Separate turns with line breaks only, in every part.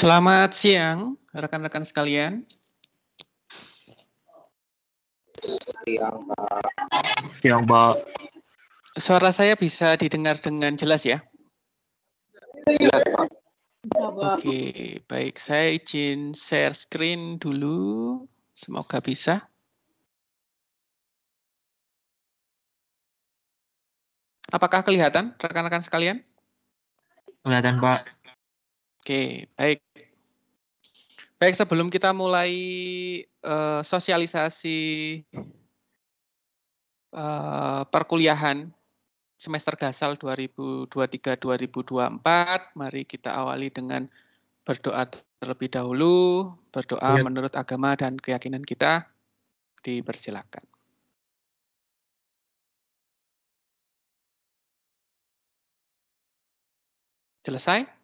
Selamat siang, rekan-rekan sekalian.
Siang, Pak.
Siang, Pak.
Suara saya bisa didengar dengan jelas ya?
Jelas, Pak.
Oke, baik. Saya izin share screen dulu. Semoga bisa. Apakah kelihatan, rekan-rekan sekalian?
Kelihatan, Pak.
Oke, baik. Baik, sebelum kita mulai sosialisasi perkuliahan semester Gasal 2023-2024, mari kita awali dengan berdoa terlebih dahulu, berdoa menurut agama dan keyakinan kita. Dipersilakan. Selesai?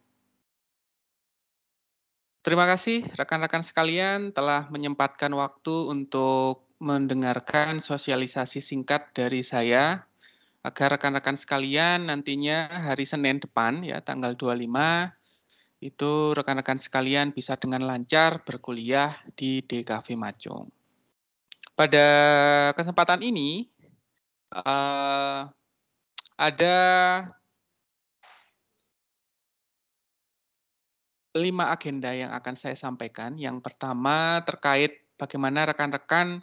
Terima kasih rekan-rekan sekalian telah menyempatkan waktu untuk mendengarkan sosialisasi singkat dari saya, agar rekan-rekan sekalian nantinya hari Senin depan ya tanggal 25 itu rekan-rekan sekalian bisa dengan lancar berkuliah di DKV Macung. Pada kesempatan ini ada 5 agenda yang akan saya sampaikan. Yang pertama terkait bagaimana rekan-rekan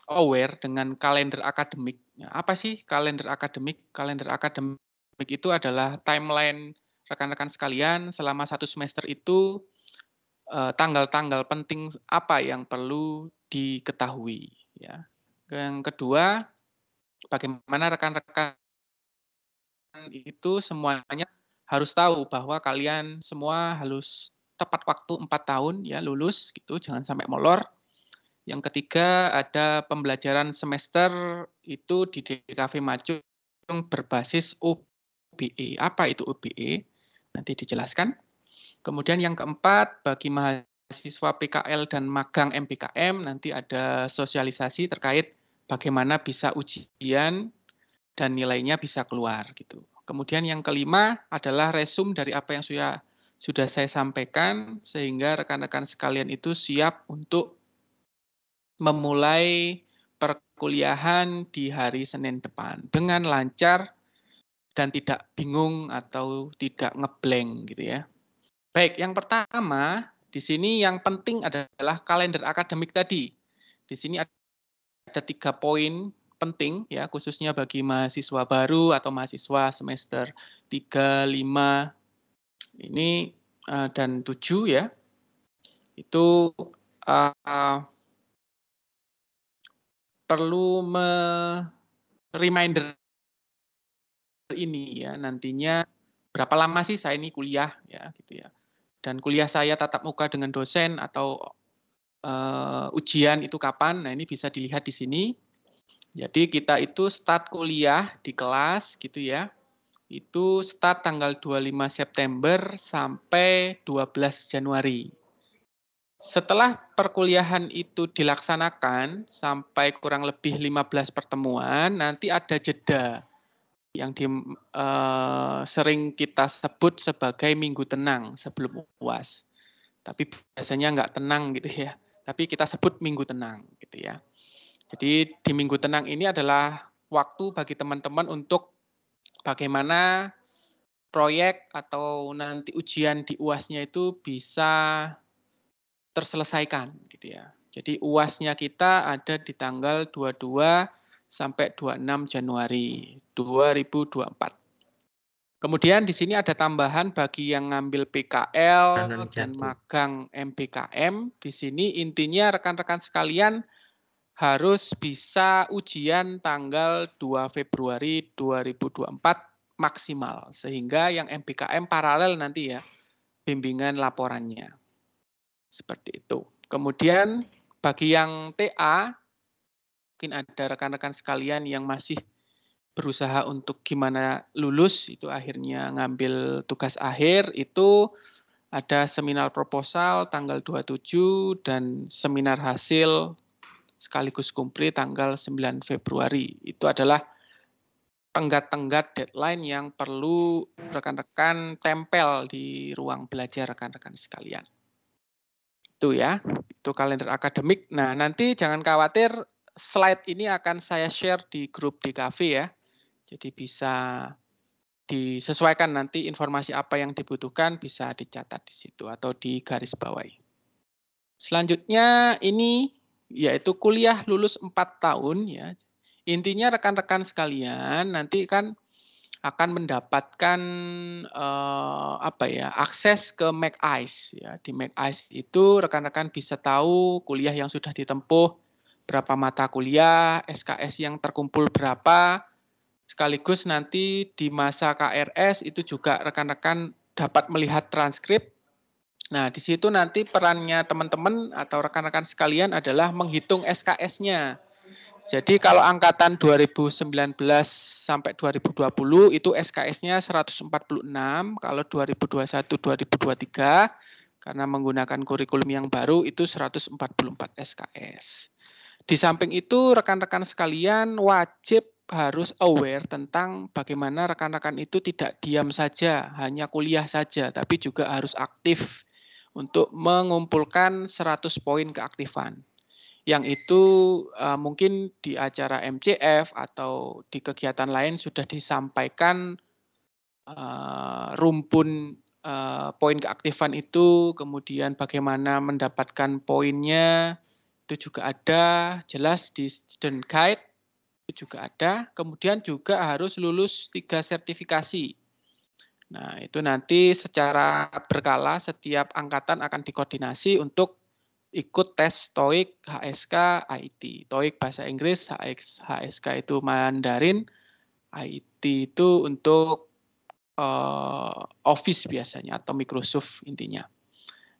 aware dengan kalender akademik. Apa sih kalender akademik? Kalender akademik itu adalah timeline rekan-rekan sekalian selama 1 semester itu tanggal-tanggal penting apa yang perlu diketahui. Ya. Yang kedua, bagaimana rekan-rekan itu semuanya harus tahu bahwa kalian semua harus tepat waktu 4 tahun ya lulus gitu, jangan sampai molor. Yang ketiga ada pembelajaran semester itu di DKV Macung berbasis OBE. Apa itu OBE? Nanti dijelaskan. Kemudian yang keempat bagi mahasiswa PKL dan magang MPKM nanti ada sosialisasi terkait bagaimana bisa ujian dan nilainya bisa keluar gitu. Kemudian yang kelima adalah resum dari apa yang sudah saya sampaikan sehingga rekan-rekan sekalian itu siap untuk memulai perkuliahan di hari Senin depan dengan lancar dan tidak bingung atau tidak ngeblank gitu ya. Baik, yang pertama di sini yang penting adalah kalender akademik tadi. Di sini ada 3 poin penting ya khususnya bagi mahasiswa baru atau mahasiswa semester 3, 5 ini dan 7 ya. Itu perlu reminder ini ya nantinya berapa lama sih saya ini kuliah ya gitu ya. Dan kuliah saya tatap muka dengan dosen atau ujian itu kapan? Nah, ini bisa dilihat di sini. Jadi kita itu start kuliah di kelas gitu ya. Itu start tanggal 25 September sampai 12 Januari. Setelah perkuliahan itu dilaksanakan sampai kurang lebih 15 pertemuan, nanti ada jeda yang sering kita sebut sebagai minggu tenang sebelum UAS. Tapi biasanya nggak tenang gitu ya. Tapi kita sebut minggu tenang gitu ya. Jadi di minggu tenang ini adalah waktu bagi teman-teman untuk bagaimana proyek atau nanti ujian di UAS-nya itu bisa terselesaikan gitu ya. Jadi UAS-nya kita ada di tanggal 22 sampai 26 Januari 2024. Kemudian di sini ada tambahan bagi yang ngambil PKL dan magang MPKM. Di sini intinya rekan-rekan sekalian harus bisa ujian tanggal 2 Februari 2024 maksimal. Sehingga yang MPKM paralel nanti ya bimbingan laporannya. Seperti itu. Kemudian bagi yang TA, mungkin ada rekan-rekan sekalian yang masih berusaha untuk gimana lulus, itu akhirnya ngambil tugas akhir, itu ada seminar proposal tanggal 27 dan seminar hasil sekaligus kumpli tanggal 9 Februari. Itu adalah tenggat-tenggat deadline yang perlu rekan-rekan tempel di ruang belajar rekan-rekan sekalian. Itu ya, itu kalender akademik. Nah, nanti jangan khawatir, slide ini akan saya share di grup di cafe ya. Jadi bisa disesuaikan nanti informasi apa yang dibutuhkan bisa dicatat di situ atau di garis bawahi. Selanjutnya ini yaitu kuliah lulus 4 tahun ya. Intinya rekan-rekan sekalian nanti kan akan mendapatkan akses ke MacIce ya. Di MacIce itu rekan-rekan bisa tahu kuliah yang sudah ditempuh, berapa mata kuliah, SKS yang terkumpul berapa, sekaligus nanti di masa KRS itu juga rekan-rekan dapat melihat transkrip. Nah, di situ nanti perannya teman-teman atau rekan-rekan sekalian adalah menghitung SKS-nya. Jadi kalau angkatan 2019 sampai 2020 itu SKS-nya 146, kalau 2021-2023 karena menggunakan kurikulum yang baru itu 144 SKS. Di samping itu rekan-rekan sekalian wajib harus aware tentang bagaimana rekan-rekan itu tidak diam saja, hanya kuliah saja, tapi juga harus aktif untuk mengumpulkan 100 poin keaktifan. Yang itu mungkin di acara MCF atau di kegiatan lain sudah disampaikan rumpun poin keaktifan itu, kemudian bagaimana mendapatkan poinnya, itu juga ada, jelas di student guide, itu juga ada. Kemudian juga harus lulus 3 sertifikasi. Nah, itu nanti secara berkala setiap angkatan akan dikoordinasi untuk ikut tes TOEIC, HSK, IT. TOEIC bahasa Inggris, HSK itu Mandarin, IT itu untuk Office biasanya atau Microsoft intinya.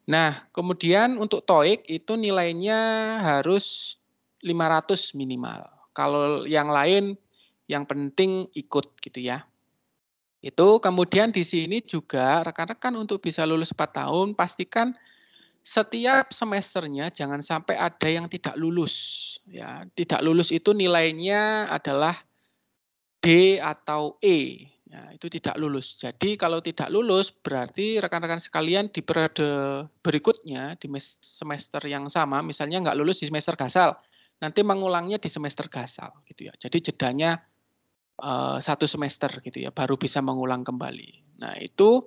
Nah, kemudian untuk TOEIC itu nilainya harus 500 minimal. Kalau yang lain yang penting ikut gitu ya. Itu kemudian di sini juga rekan-rekan untuk bisa lulus 4 tahun pastikan setiap semesternya jangan sampai ada yang tidak lulus. Ya, tidak lulus itu nilainya adalah D atau E. Ya, itu tidak lulus. Jadi kalau tidak lulus berarti rekan-rekan sekalian di periode berikutnya di semester yang sama, misalnya nggak lulus di semester gasal, nanti mengulangnya di semester gasal gitu ya. Jadi jedanya 1 semester gitu ya, baru bisa mengulang kembali. Nah itu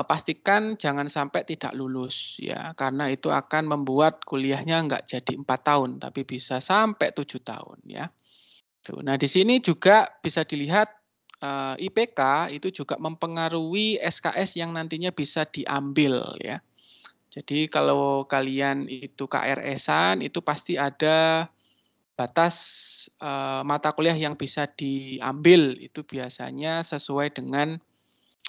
pastikan jangan sampai tidak lulus ya, karena itu akan membuat kuliahnya nggak jadi 4 tahun, tapi bisa sampai 7 tahun ya. Tuh. Nah di sini juga bisa dilihat IPK itu juga mempengaruhi SKS yang nantinya bisa diambil ya. Jadi kalau kalian itu KRS-an itu pasti ada batas mata kuliah yang bisa diambil, itu biasanya sesuai dengan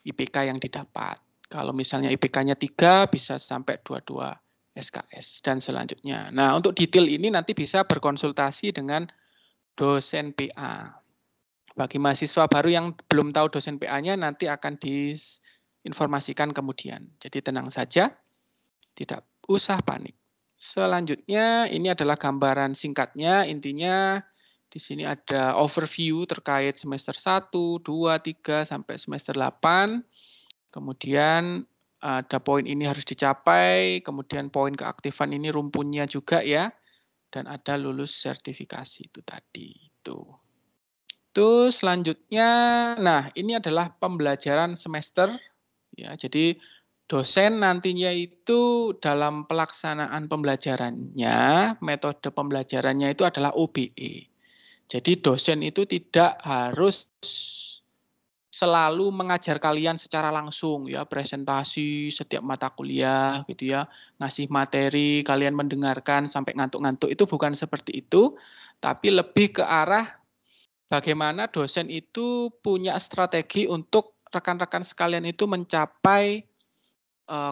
IPK yang didapat. Kalau misalnya IPK-nya 3 bisa sampai 22 SKS dan selanjutnya. Nah, untuk detail ini nanti bisa berkonsultasi dengan dosen PA. Bagi mahasiswa baru yang belum tahu dosen PA-nya nanti akan diinformasikan kemudian. Jadi tenang saja, tidak usah panik. Selanjutnya ini adalah gambaran singkatnya, intinya di sini ada overview terkait semester 1, 2, 3 sampai semester 8. Kemudian ada poin ini harus dicapai, kemudian poin keaktifan ini rumpunnya juga ya, dan ada lulus sertifikasi itu tadi. Itu selanjutnya, nah ini adalah pembelajaran semester, ya. Jadi dosen nantinya itu dalam pelaksanaan pembelajarannya, metode pembelajarannya itu adalah OBE. Jadi dosen itu tidak harus selalu mengajar kalian secara langsung ya, presentasi setiap mata kuliah gitu ya, ngasih materi, kalian mendengarkan sampai ngantuk-ngantuk, itu bukan seperti itu, tapi lebih ke arah bagaimana dosen itu punya strategi untuk rekan-rekan sekalian itu mencapai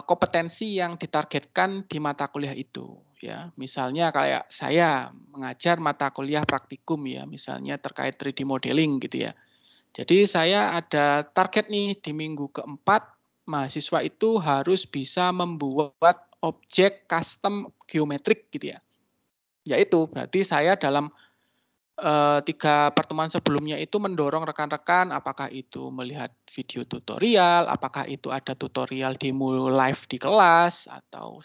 kompetensi yang ditargetkan di mata kuliah itu ya. Misalnya kayak saya mengajar mata kuliah praktikum ya, misalnya terkait 3D modeling gitu ya. Jadi saya ada target nih di minggu keempat, mahasiswa itu harus bisa membuat objek custom geometrik gitu ya. Yaitu berarti saya dalam 3 pertemuan sebelumnya itu mendorong rekan-rekan apakah itu melihat video tutorial, apakah itu ada tutorial demo live di kelas atau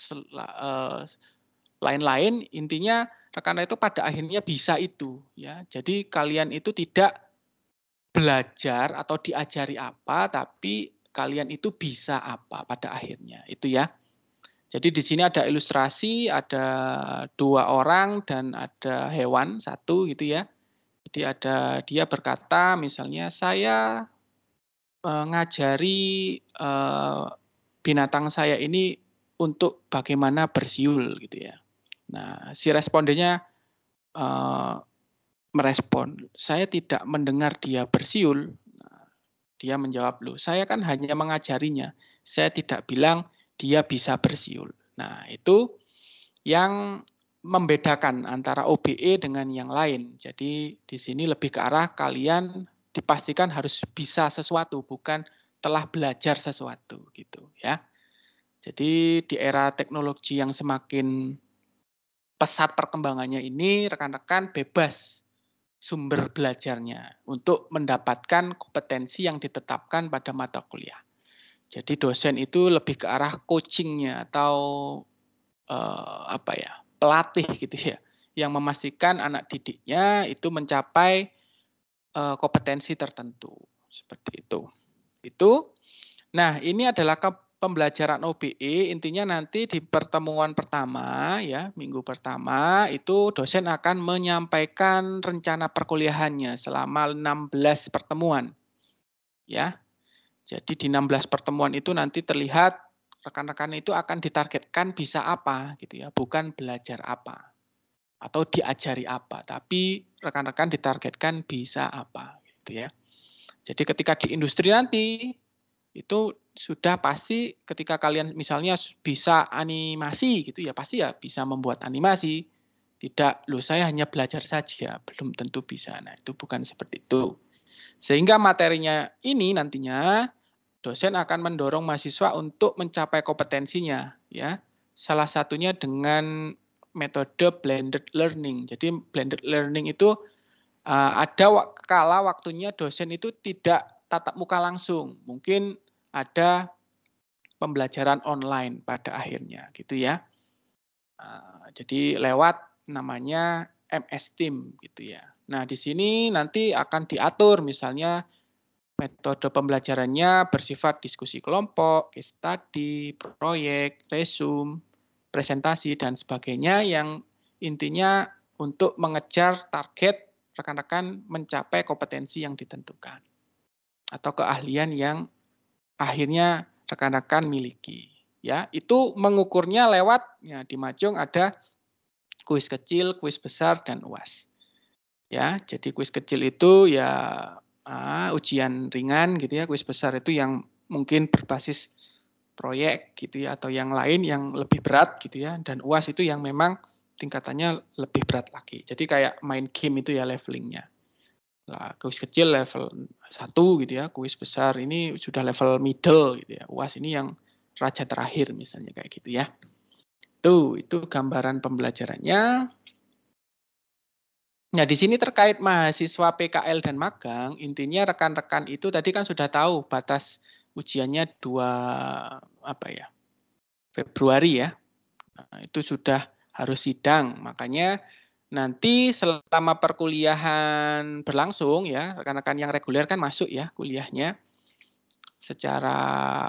lain-lain. Intinya rekan-rekan itu pada akhirnya bisa itu ya. Jadi kalian itu tidak belajar atau diajari apa, tapi kalian itu bisa apa pada akhirnya. Itu ya. Jadi di sini ada ilustrasi, ada 2 orang dan ada hewan 1 gitu ya. Jadi dia berkata misalnya saya ngajari binatang saya ini untuk bagaimana bersiul gitu ya. Nah, si respondennya merespon, saya tidak mendengar dia bersiul. Nah, dia menjawab, loh saya kan hanya mengajarinya. Saya tidak bilang dia bisa bersiul. Nah, itu yang membedakan antara OBE dengan yang lain. Jadi di sini lebih ke arah kalian dipastikan harus bisa sesuatu, bukan telah belajar sesuatu gitu ya. Jadi di era teknologi yang semakin pesat perkembangannya ini, rekan-rekan bebas sumber belajarnya untuk mendapatkan kompetensi yang ditetapkan pada mata kuliah. Jadi dosen itu lebih ke arah coachingnya atau pelatih gitu ya, yang memastikan anak didiknya itu mencapai kompetensi tertentu seperti itu. Nah, ini adalah pembelajaran OBE. Intinya nanti di pertemuan pertama ya, minggu pertama itu dosen akan menyampaikan rencana perkuliahannya selama 16 pertemuan. Ya. Jadi di 16 pertemuan itu nanti terlihat rekan-rekan itu akan ditargetkan bisa apa gitu ya, bukan belajar apa atau diajari apa, tapi rekan-rekan ditargetkan bisa apa gitu ya. Jadi ketika di industri nanti itu sudah pasti ketika kalian misalnya bisa animasi gitu ya, pasti ya bisa membuat animasi. Tidak, loh saya hanya belajar saja, belum tentu bisa. Nah, itu bukan seperti itu. Sehingga materinya ini nantinya dosen akan mendorong mahasiswa untuk mencapai kompetensinya ya. Salah satunya dengan metode blended learning. Jadi blended learning itu ada kala waktunya dosen itu tidak tatap muka langsung. Mungkin ada pembelajaran online pada akhirnya gitu ya. Jadi lewat namanya MS Team gitu ya. Nah, di sini nanti akan diatur misalnya metode pembelajarannya bersifat diskusi kelompok, case study, proyek, resume, presentasi, dan sebagainya yang intinya untuk mengejar target rekan-rekan mencapai kompetensi yang ditentukan atau keahlian yang akhirnya rekan-rekan miliki. Ya, itu mengukurnya lewat ya di Majung ada kuis kecil, kuis besar, dan UAS. Ya, jadi kuis kecil itu ya ujian ringan gitu ya, kuis besar itu yang mungkin berbasis proyek gitu ya atau yang lain yang lebih berat gitu ya, dan UAS itu yang memang tingkatannya lebih berat lagi. Jadi kayak main game itu ya levelingnya. Nah, kuis kecil level 1 gitu ya, kuis besar ini sudah level middle gitu ya. UAS ini yang raja terakhir misalnya kayak gitu ya. Itu gambaran pembelajarannya. Nah, di sini terkait mahasiswa PKL dan magang, intinya rekan-rekan itu tadi kan sudah tahu batas ujiannya 2 Februari ya. Nah, itu sudah harus sidang. Makanya nanti selama perkuliahan berlangsung ya, rekan-rekan yang reguler kan masuk ya kuliahnya secara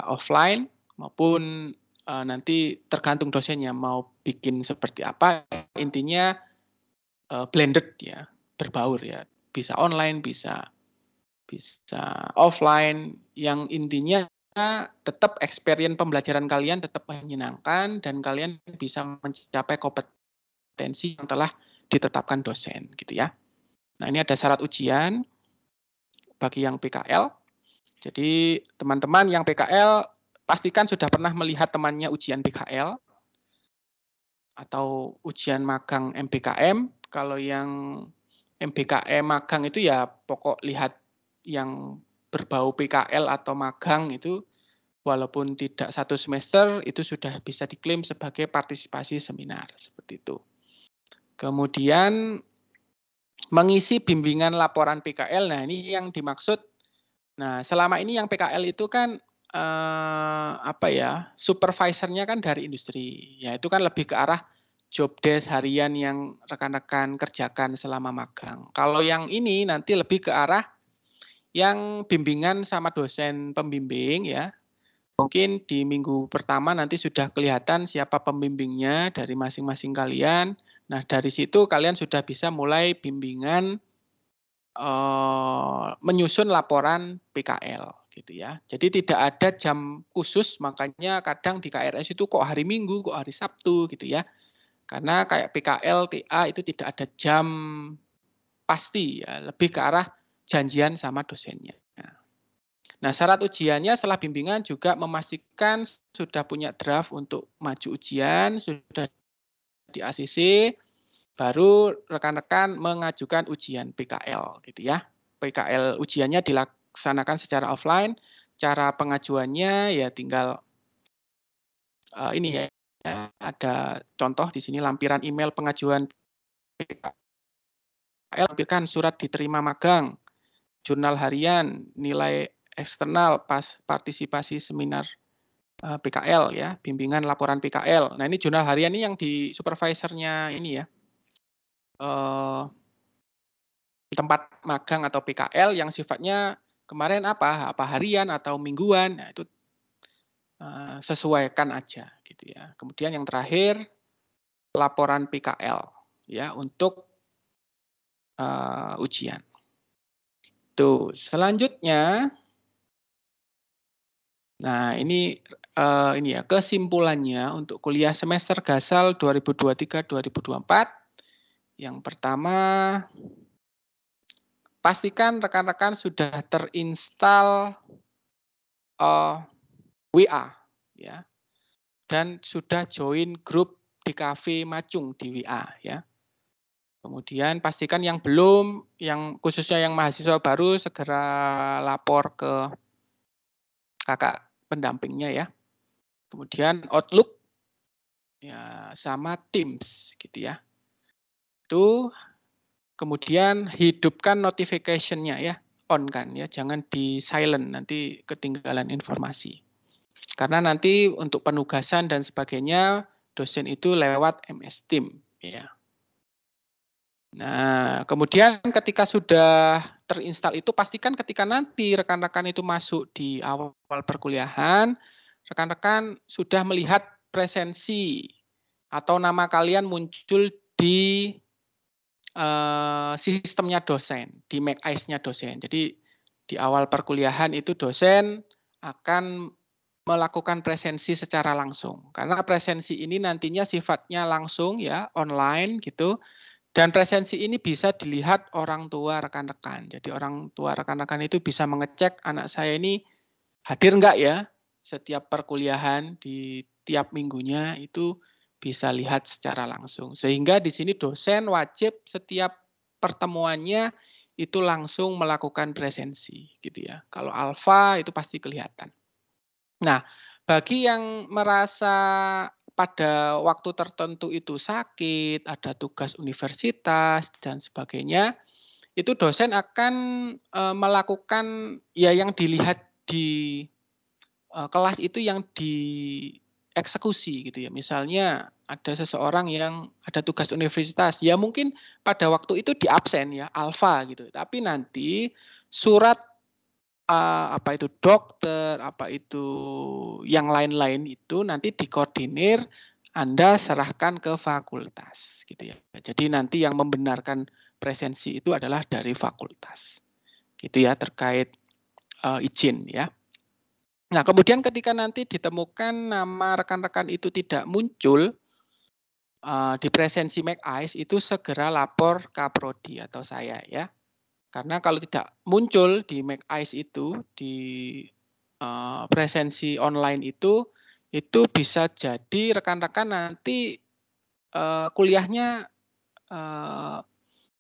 offline maupun nanti tergantung dosennya mau bikin seperti apa. Intinya blended ya, berbaur ya. Bisa online, bisa offline. Yang intinya tetap experience pembelajaran kalian tetap menyenangkan dan kalian bisa mencapai kompetensi yang telah ditetapkan dosen gitu ya. Nah, ini ada syarat ujian bagi yang PKL. Jadi teman-teman yang PKL pastikan sudah pernah melihat temannya ujian PKL atau ujian magang MBKM. Kalau yang MBKM magang itu ya pokok lihat yang berbau PKL atau magang itu walaupun tidak 1 semester itu sudah bisa diklaim sebagai partisipasi seminar seperti itu. Kemudian mengisi bimbingan laporan PKL. Nah, ini yang dimaksud. Nah, selama ini yang PKL itu kan supervisornya kan dari industri. Ya, itu kan lebih ke arah job desk harian yang rekan-rekan kerjakan selama magang. Kalau yang ini nanti lebih ke arah yang bimbingan sama dosen pembimbing ya. Mungkin di minggu pertama nanti sudah kelihatan siapa pembimbingnya dari masing-masing kalian. Nah, dari situ kalian sudah bisa mulai bimbingan menyusun laporan PKL gitu ya. Jadi tidak ada jam khusus, makanya kadang di KRS itu kok hari Minggu, kok hari Sabtu gitu ya. Karena kayak PKL, TA itu tidak ada jam pasti ya, lebih ke arah janjian sama dosennya. Nah, syarat ujiannya setelah bimbingan juga memastikan sudah punya draft untuk maju ujian, sudah di ACC, baru rekan-rekan mengajukan ujian PKL gitu ya. PKL ujiannya dilaksanakan secara offline, cara pengajuannya ya tinggal ini ya, ada contoh di sini lampiran email pengajuan PKL, lampirkan surat diterima magang, jurnal harian, nilai eksternal pas partisipasi seminar PKL ya, bimbingan laporan PKL. Nah, ini jurnal harian ini yang di supervisornya ini ya. Tempat magang atau PKL yang sifatnya kemarin apa harian atau mingguan, nah itu sesuaikan aja gitu ya. Kemudian yang terakhir laporan PKL ya untuk ujian. Tuh, selanjutnya nah ini ya kesimpulannya untuk kuliah semester Gasal 2023-2024. Yang pertama, pastikan rekan-rekan sudah terinstall WA ya. Dan sudah join grup di Cafe Macung di WA ya. Kemudian pastikan yang belum, yang khususnya yang mahasiswa baru segera lapor ke kakak pendampingnya ya. Kemudian Outlook ya sama Teams gitu ya. Itu kemudian hidupkan notification-nya ya, on kan ya, jangan di silent nanti ketinggalan informasi. Karena nanti untuk penugasan dan sebagainya dosen itu lewat MS Team ya. Nah, kemudian ketika sudah terinstall itu pastikan ketika nanti rekan-rekan itu masuk di awal perkuliahan, rekan-rekan sudah melihat presensi atau nama kalian muncul di sistemnya dosen, di make eyes-nya dosen. Jadi di awal perkuliahan itu dosen akan melakukan presensi secara langsung. Karena presensi ini nantinya sifatnya langsung ya, online gitu. Dan presensi ini bisa dilihat orang tua rekan-rekan. Jadi orang tua rekan-rekan itu bisa mengecek anak saya ini hadir enggak ya setiap perkuliahan di tiap minggunya itu bisa lihat secara langsung. Sehingga di sini dosen wajib setiap pertemuannya itu langsung melakukan presensi gitu ya. Kalau alfa itu pasti kelihatan. Nah, bagi yang merasa pada waktu tertentu itu sakit, ada tugas universitas dan sebagainya, itu dosen akan melakukan ya yang dilihat di kelas itu yang dieksekusi gitu ya. Misalnya ada seseorang yang ada tugas universitas, ya mungkin pada waktu itu di absen ya, alfa gitu. Tapi nanti surat apa itu dokter, apa itu yang lain-lain itu nanti dikoordinir, Anda serahkan ke fakultas gitu ya. Jadi nanti yang membenarkan presensi itu adalah dari fakultas. Gitu ya terkait izin ya. Nah, kemudian ketika nanti ditemukan nama rekan-rekan itu tidak muncul di presensi make eyes itu segera lapor ke prodi atau saya ya. Karena kalau tidak muncul di make eyes itu, di presensi online itu bisa jadi rekan-rekan nanti kuliahnya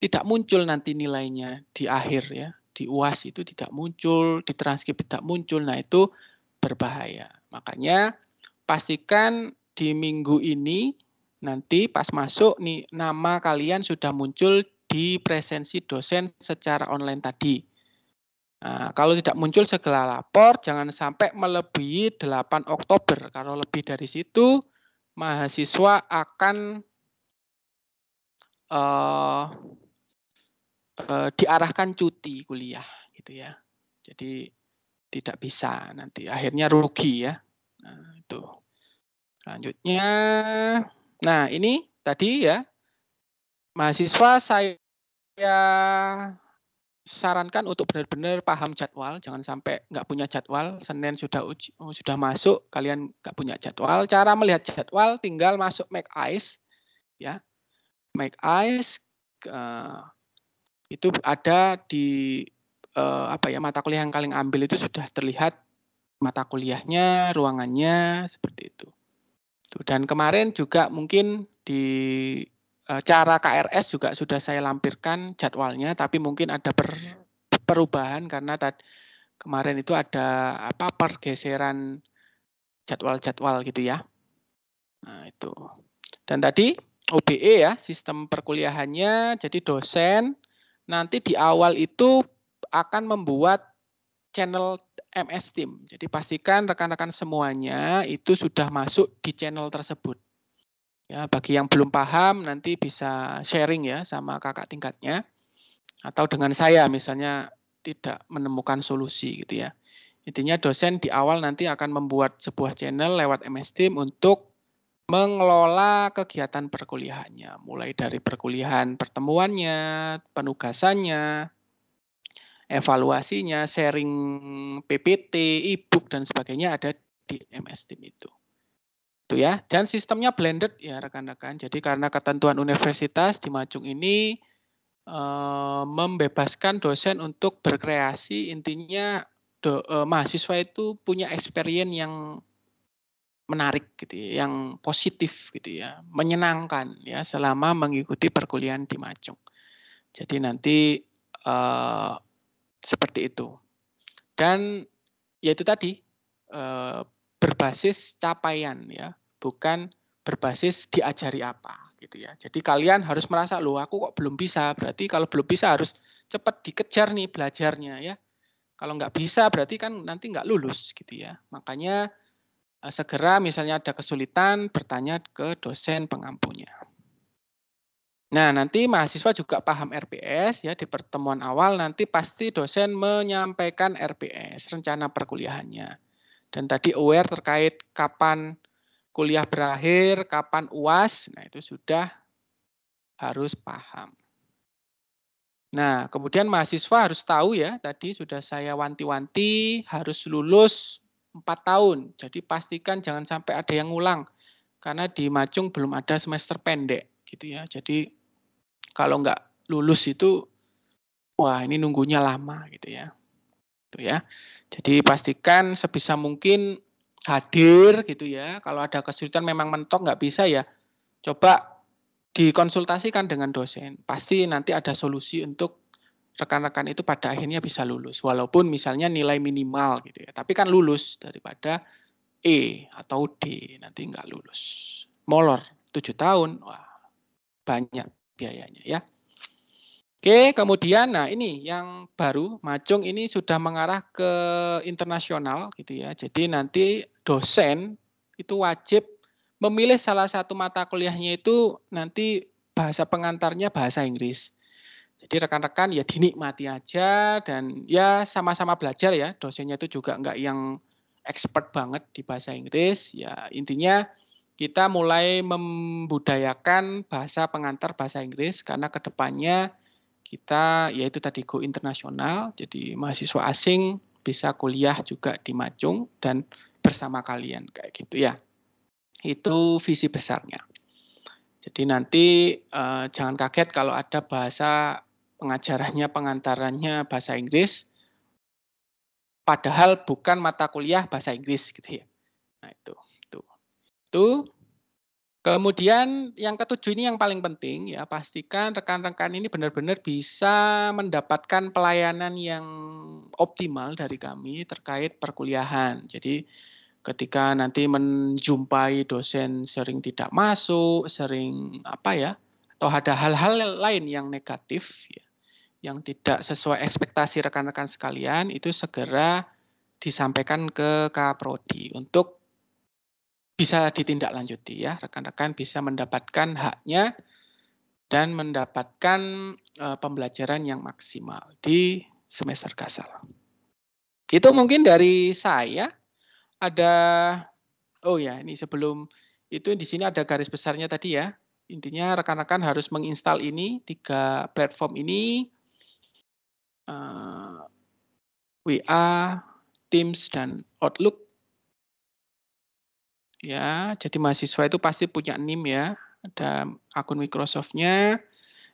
tidak muncul nanti nilainya di akhir ya. Di UAS itu tidak muncul, di transkrip tidak muncul. Nah itu berbahaya. Makanya pastikan di minggu ini nanti pas masuk nih nama kalian sudah muncul di presensi dosen secara online tadi. Nah, kalau tidak muncul segera lapor, jangan sampai melebihi 8 Oktober. Kalau lebih dari situ, mahasiswa akan diarahkan cuti kuliah, gitu ya. Jadi tidak bisa nanti akhirnya rugi ya. Nah, itu. Selanjutnya, nah ini tadi ya, mahasiswa saya sarankan untuk benar-benar paham jadwal, jangan sampai nggak punya jadwal, Senin sudah masuk, kalian nggak punya jadwal. Cara melihat jadwal tinggal masuk Make Eyes, ya. Make Eyes itu ada di mata kuliah yang kalian ambil itu sudah terlihat mata kuliahnya, ruangannya seperti itu. Dan kemarin juga mungkin di cara KRS juga sudah saya lampirkan jadwalnya, tapi mungkin ada perubahan karena kemarin itu ada pergeseran jadwal-jadwal gitu ya. Nah, itu. Dan tadi OBE ya, sistem perkuliahannya, jadi dosen nanti di awal itu akan membuat channel MS Team. Jadi pastikan rekan-rekan semuanya itu sudah masuk di channel tersebut. Ya, bagi yang belum paham nanti bisa sharing ya sama kakak tingkatnya atau dengan saya misalnya tidak menemukan solusi gitu ya. Intinya dosen di awal nanti akan membuat sebuah channel lewat MS Team untuk mengelola kegiatan perkuliahannya, mulai dari perkuliahan pertemuannya, penugasannya, evaluasinya, sharing PPT, e-book dan sebagainya ada di MS Team itu. Itu ya. Dan sistemnya blended ya rekan-rekan. Jadi karena ketentuan universitas di Majung ini membebaskan dosen untuk berkreasi, intinya mahasiswa itu punya experience yang menarik gitu ya, yang positif gitu ya, menyenangkan ya selama mengikuti perkuliahan di Majung. Jadi nanti seperti itu. Dan ya itu tadi berbasis capaian ya, bukan berbasis diajari apa gitu ya. Jadi kalian harus merasa loh aku kok belum bisa, berarti kalau belum bisa harus cepat dikejar nih belajarnya ya. Kalau nggak bisa berarti kan nanti nggak lulus gitu ya. Makanya segera misalnya ada kesulitan bertanya ke dosen pengampunya. Nah, nanti mahasiswa juga paham RPS ya, di pertemuan awal nanti pasti dosen menyampaikan RPS, rencana perkuliahannya. Dan tadi aware terkait kapan kuliah berakhir, kapan UAS, nah itu sudah harus paham. Nah, kemudian mahasiswa harus tahu ya, tadi sudah saya wanti-wanti harus lulus 4 tahun. Jadi pastikan jangan sampai ada yang ngulang. Karena di Majung belum ada semester pendek gitu ya. Jadi kalau nggak lulus itu, wah ini nunggunya lama gitu ya. Itu ya. Jadi pastikan sebisa mungkin hadir gitu ya. Kalau ada kesulitan memang mentok nggak bisa ya, coba dikonsultasikan dengan dosen. Pasti nanti ada solusi untuk rekan-rekan itu pada akhirnya bisa lulus. Walaupun misalnya nilai minimal gitu ya. Tapi kan lulus daripada E atau D nanti nggak lulus. Molor 7 tahun, wah banyak biayanya ya. Oke, kemudian nah ini yang baru, Majung ini sudah mengarah ke internasional gitu ya. Jadi nanti dosen itu wajib memilih salah satu mata kuliahnya itu nanti bahasa pengantarnya bahasa Inggris. Jadi rekan-rekan ya dinikmati aja dan ya sama-sama belajar ya. Dosennya itu juga enggak yang expert banget di bahasa Inggris. Ya intinya kita mulai membudayakan bahasa pengantar bahasa Inggris karena kedepannya kita yaitu tadi go internasional, jadi mahasiswa asing bisa kuliah juga di Majung dan bersama kalian kayak gitu ya. Itu visi besarnya. Jadi nanti jangan kaget kalau ada bahasa pengajarannya, pengantarannya bahasa Inggris, padahal bukan mata kuliah bahasa Inggris gitu ya. Nah itu. Kemudian yang ketujuh ini yang paling penting ya, pastikan rekan-rekan ini benar-benar bisa mendapatkan pelayanan yang optimal dari kami terkait perkuliahan. Jadi ketika nanti menjumpai dosen sering tidak masuk, sering atau ada hal-hal lain yang negatif, ya, yang tidak sesuai ekspektasi rekan-rekan sekalian, itu segera disampaikan ke Kaprodi untuk bisa ditindaklanjuti ya. Rekan-rekan bisa mendapatkan haknya dan mendapatkan pembelajaran yang maksimal di semester Kasal. Itu mungkin dari saya. Ada, oh ya, ini sebelum itu di sini ada garis besarnya tadi ya. Intinya rekan-rekan harus menginstal ini, 3 platform ini, WA, Teams, dan Outlook. Ya, jadi mahasiswa itu pasti punya NIM ya, ada akun Microsoft-nya.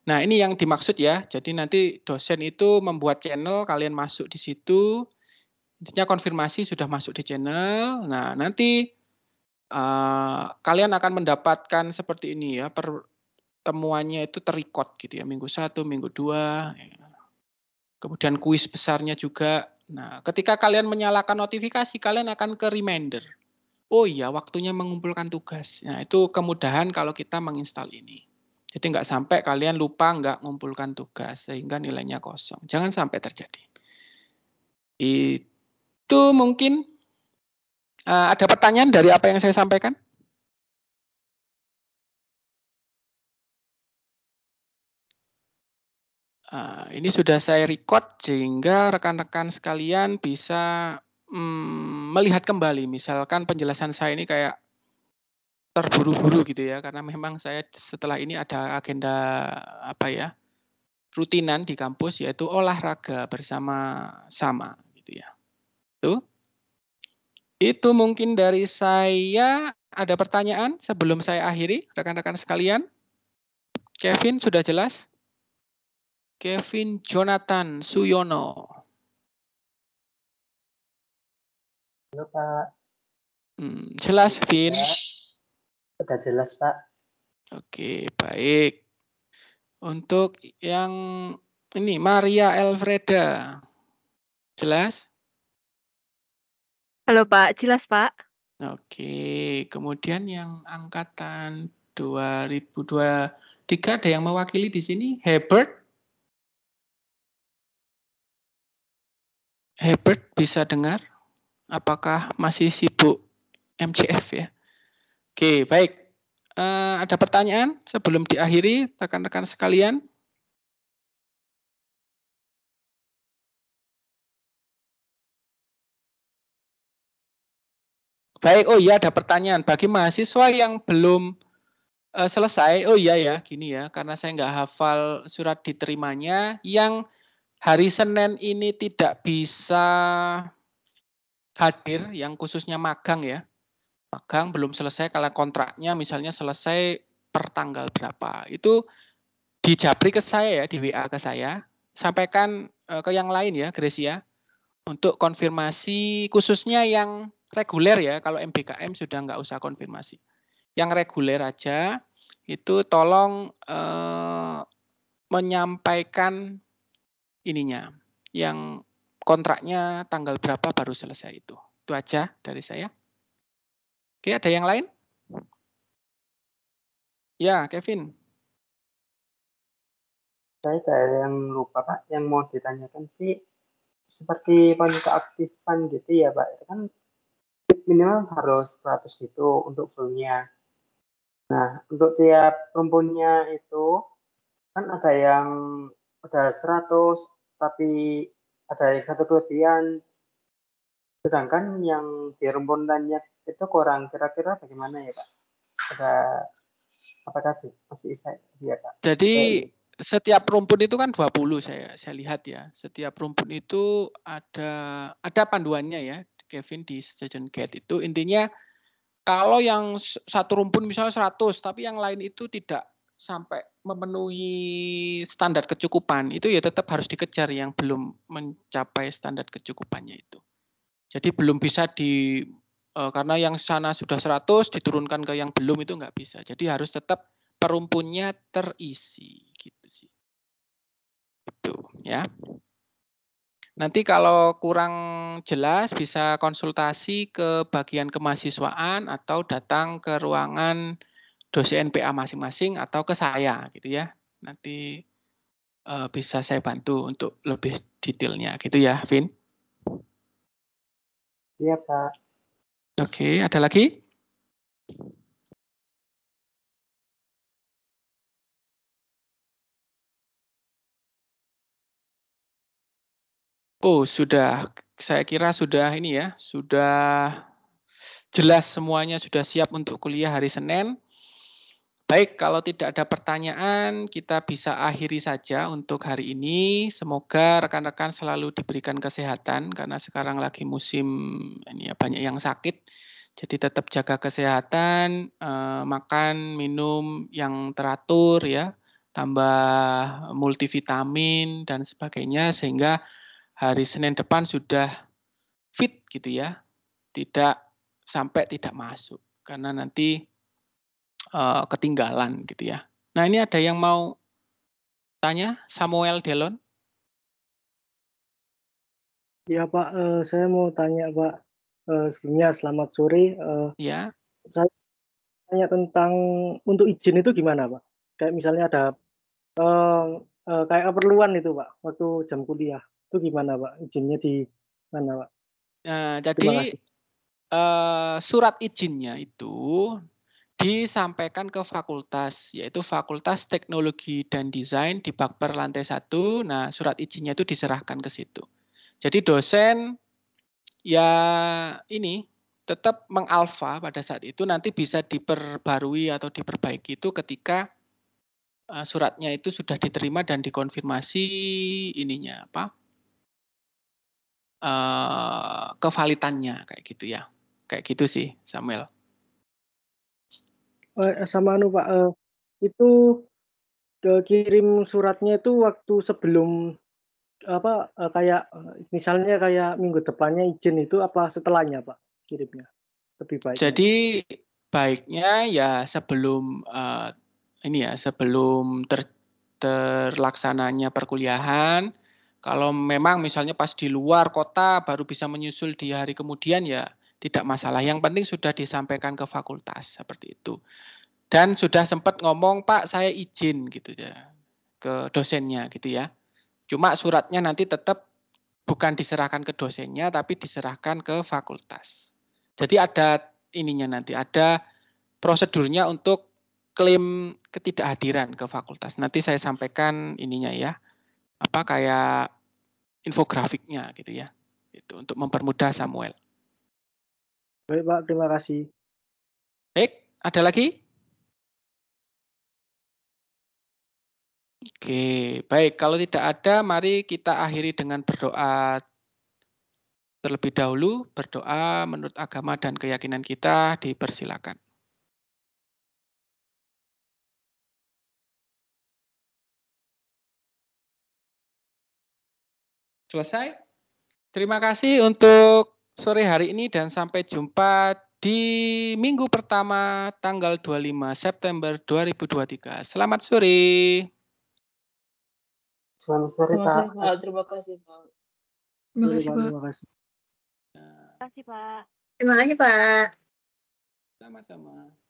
Nah, ini yang dimaksud ya. Jadi nanti dosen itu membuat channel, kalian masuk di situ. Intinya konfirmasi sudah masuk di channel. Nah, nanti kalian akan mendapatkan seperti ini ya, pertemuannya itu terrecord gitu ya, minggu 1, minggu 2. Kemudian kuis besarnya juga. Nah, ketika kalian menyalakan notifikasi, kalian akan ke reminder. Oh iya, waktunya mengumpulkan tugas. Nah, itu kemudahan kalau kita menginstal ini. Jadi nggak sampai kalian lupa nggak mengumpulkan tugas, sehingga nilainya kosong. Jangan sampai terjadi. Itu mungkin ada pertanyaan dari apa yang saya sampaikan? Ini sudah saya record sehingga rekan-rekan sekalian bisa melihat kembali. Misalkan penjelasan saya ini kayak terburu-buru gitu ya, karena memang saya setelah ini ada agenda apa ya, rutinan di kampus yaitu olahraga bersama-sama gitu ya. Itu mungkin dari saya. Ada pertanyaan sebelum saya akhiri, rekan-rekan sekalian? Kevin sudah jelas? Kevin Jonathan Suyono.
Halo Pak.
Jelas, Vin?
Sudah jelas Pak.
Oke, baik. Untuk yang ini, Maria Elfreda. Jelas?
Halo Pak, jelas Pak.
Oke, kemudian yang angkatan 2023 ada yang mewakili di sini? Hebert? Hebert bisa dengar? Apakah masih sibuk MCF ya? Oke, baik. Ada pertanyaan sebelum diakhiri, rekan-rekan sekalian? Baik, oh iya ada pertanyaan. Bagi mahasiswa yang belum selesai, oh iya ya, gini ya, karena saya nggak hafal surat diterimanya, yang hari Senin ini tidak bisa hadir, yang khususnya magang ya, magang belum selesai, kalau kontraknya misalnya selesai per tanggal berapa, itu dijabri ke saya ya, di WA ke saya, sampaikan ke yang lain ya, Gracia, untuk konfirmasi khususnya yang reguler ya, kalau MBKM sudah nggak usah konfirmasi. Yang reguler aja, itu tolong menyampaikan ininya, yang kontraknya tanggal berapa baru selesai itu. Itu aja dari saya. Oke, ada yang lain? Ya, Kevin.
Saya kayak yang lupa Pak, yang mau ditanyakan sih seperti poin keaktifan gitu ya Pak. Itu kan minimal harus 100 gitu untuk fullnya. Nah, untuk tiap rumpunnya itu kan ada yang udah 100 tapi ada yang satu kelebihan. Sedangkan yang di rumpun lainnya itu kurang. Kira-kira bagaimana ya Pak? Ada apa tadi? Masih bisa ya Pak?
Jadi setiap rumpun itu kan 20 saya lihat ya. Setiap rumpun itu ada panduannya ya, Kevin, di Student Guide itu. Intinya kalau yang satu rumpun misalnya 100, tapi yang lain itu tidak sampai memenuhi standar kecukupan, itu ya tetap harus dikejar yang belum mencapai standar kecukupannya itu. Jadi belum bisa karena yang sana sudah 100 diturunkan ke yang belum, itu nggak bisa. Jadi harus tetap perumpunnya terisi gitu sih. Itu ya. Nanti kalau kurang jelas bisa konsultasi ke bagian kemahasiswaan atau datang ke ruangan dosen PA masing-masing atau ke saya gitu ya. Nanti bisa saya bantu untuk lebih detailnya gitu ya, Vin.
Iya, Pak.
Oke, ada lagi? Oh, sudah. Saya kira sudah ini ya, sudah jelas semuanya, sudah siap untuk kuliah hari Senin. Baik, kalau tidak ada pertanyaan, kita bisa akhiri saja untuk hari ini. Semoga rekan-rekan selalu diberikan kesehatan karena sekarang lagi musim ini ya, banyak yang sakit. Jadi tetap jaga kesehatan, makan, minum yang teratur ya, tambah multivitamin dan sebagainya sehingga hari Senin depan sudah fit gitu ya. Tidak sampai tidak masuk karena nanti ketinggalan gitu ya. Nah, ini ada yang mau tanya, Samuel Delon?
Ya Pak, saya mau tanya Pak, sebelumnya selamat sore.
Ya.
Saya tanya tentang untuk izin itu gimana Pak? Kayak misalnya ada kayak keperluan itu Pak, waktu jam kuliah itu gimana Pak? Izinnya di mana Pak?
Nah,
Terima
jadi
kasih.
surat izinnya itu disampaikan ke fakultas, yaitu Fakultas Teknologi dan Desain di Bakper lantai 1. Nah, surat izinnya itu diserahkan ke situ. Jadi dosen ya ini tetap mengalfa pada saat itu nanti bisa diperbarui atau diperbaiki itu ketika suratnya itu sudah diterima dan dikonfirmasi ininya apa kevalitannya kayak gitu ya, kayak gitu sih Samuel.
Sama anu Pak, itu kirim suratnya itu waktu sebelum apa kayak misalnya kayak minggu depannya izin itu apa setelahnya Pak kirimnya? Lebih baiknya Pak.
Jadi baiknya ya sebelum ini ya sebelum terlaksananya perkuliahan. Kalau memang misalnya pas di luar kota baru bisa menyusul di hari kemudian ya tidak masalah. Yang penting sudah disampaikan ke fakultas seperti itu. Dan sudah sempat ngomong Pak saya izin gitu ya ke dosennya gitu ya. Cuma suratnya nanti tetap bukan diserahkan ke dosennya tapi diserahkan ke fakultas. Jadi ada ininya nanti ada prosedurnya untuk klaim ketidakhadiran ke fakultas. Nanti saya sampaikan ininya ya. Apa kayak infografiknya gitu ya. Itu untuk mempermudah Samuel.
Baik Pak, terima kasih.
Baik, ada lagi? Oke, baik. Kalau tidak ada, mari kita akhiri dengan berdoa terlebih dahulu. Berdoa menurut agama dan keyakinan kita dipersilakan. Selesai? Terima kasih untuk sore hari ini dan sampai jumpa di minggu pertama tanggal 25 September 2023. Selamat sore.
Selamat sore,
Terima
Pak.
kasih Pak. Terima kasih Pak.
Terima kasih Pak. Terima kasih.
Terima kasih Pak. Terima kasih Pak.
Sama-sama.